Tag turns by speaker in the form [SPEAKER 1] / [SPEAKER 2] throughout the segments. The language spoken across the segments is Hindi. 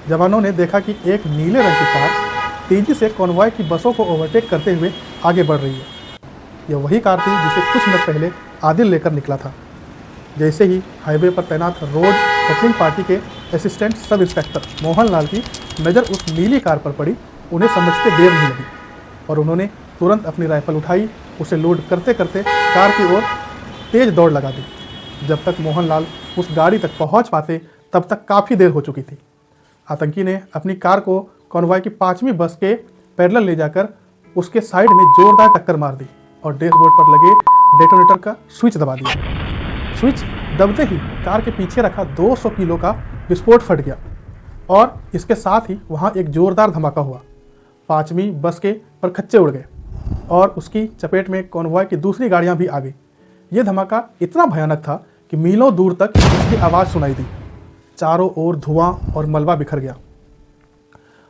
[SPEAKER 1] जवानों ने देखा कि एक नीले रंग की कार तेजी से कॉन्वॉय की बसों को ओवरटेक करते हुए आगे बढ़ रही है। यह वही कार थी जिसे कुछ मिनट पहले आदिल लेकर निकला था। जैसे ही हाईवे पर तैनात रोड ओपनिंग पार्टी के असिस्टेंट सब इंस्पेक्टर मोहनलाल की नज़र उस नीली कार पर पड़ी, उन्हें समझते देर नहीं लगी और उन्होंने तुरंत अपनी राइफल उठाई, उसे लोड करते करते कार की ओर तेज दौड़ लगा दी। जब तक मोहनलाल उस गाड़ी तक पहुंच पाते तब तक काफ़ी देर हो चुकी थी। आतंकी ने अपनी कार को कॉन्वॉय की 5वीं बस के पैरेलल ले जाकर उसके साइड में जोरदार टक्कर मार दी और डैशबोर्ड पर लगे डेटोनेटर का स्विच दबा दिया। स्विच दबते ही कार के पीछे रखा 200 किलो का विस्फोट फट गया और इसके साथ ही वहाँ एक जोरदार धमाका हुआ। 5वीं बस के परखच्चे उड़ गए और उसकी चपेट में कॉन्वॉय की दूसरी गाड़ियाँ भी आ गई। यह धमाका इतना भयानक था कि मीलों दूर तक इसकी आवाज़ सुनाई दी। चारों ओर धुआं और मलबा बिखर गया।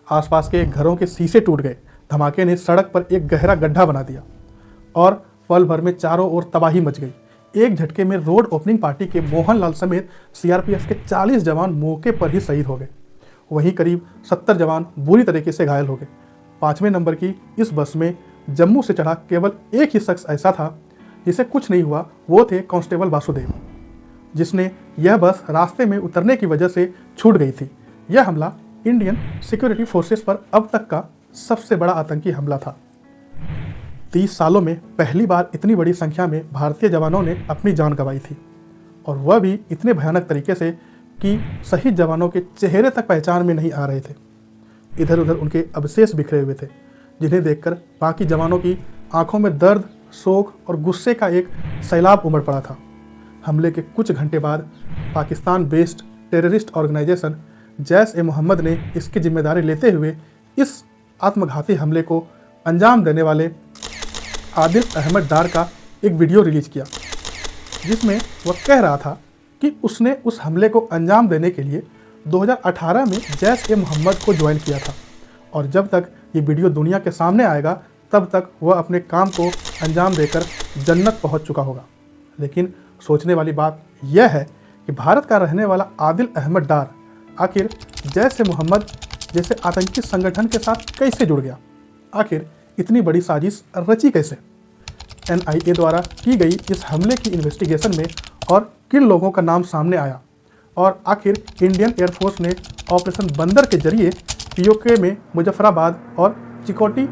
[SPEAKER 1] आसपास के घरों के शीशे टूट गए। धमाके ने सड़क पर एक गहरा गड्ढा बना दिया और पल भर में चारों ओर तबाही मच गई। एक झटके में रोड ओपनिंग पार्टी के मोहनलाल समेत सीआरपीएफ के 40 जवान मौके पर ही शहीद हो गए। वहीं करीब 70 जवान बुरी तरीके से घायल हो गए। 5वें नंबर की इस बस में जम्मू से चढ़ा केवल एक ही शख्स ऐसा था जिसे कुछ नहीं हुआ। वो थे कांस्टेबल वासुदेव, जिसने यह बस रास्ते में उतरने की वजह से छूट गई थी। यह हमला इंडियन सिक्योरिटी फोर्सेस पर अब तक का सबसे बड़ा आतंकी हमला था। 30 सालों में पहली बार इतनी बड़ी संख्या में भारतीय जवानों ने अपनी जान गंवाई थी और वह भी इतने भयानक तरीके से कि शहीद जवानों के चेहरे तक पहचान में नहीं आ रहे थे। इधर उधर उनके अवशेष बिखरे हुए थे, जिन्हें देखकर बाकी जवानों की आंखों में दर्द, शोक और गुस्से का एक सैलाब उमड़ पड़ा था। हमले के कुछ घंटे बाद Pakistan based terrorist organisation Jaish e Mohammed ने इसकी जिम्मेदारी लेते हुए इस आत्मघाती हमले को अंजाम देने वाले आदिल अहमद डार का एक वीडियो रिलीज किया, जिसमें वह कह रहा था कि उसने उस हमले को अंजाम देने के लिए 2018 में जैश-ए-मोहम्मद को ज्वाइन किया था और जब तक ये वीडियो दुनिया के सामने आएगा तब तक वह अपने काम को अंजाम देकर जन्नत पहुंच चुका होगा। लेकिन सोचने वाली बात यह है कि भारत का रहने वाला आदिल अहमद डार आखिर जैश-ए-मोहम्मद जैसे आतंकी संगठन के साथ कैसे जुड़ गया? आखिर इतनी बड़ी साजिश रची कैसे? एनआईए द्वारा की गई इस हमले की इन्वेस्टिगेशन में और किन लोगों का नाम सामने आया और आखिर इंडियन एयरफोर्स ने ऑपरेशन बंदर के जरिए पीओके में मुजफ्फराबाद और चिकोटी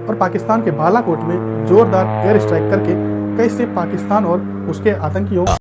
[SPEAKER 1] और पाकिस्तान के बालाकोट में जोरदार एयर स्ट्राइक करके कैसे पाकिस्तान और उसके आतंकियों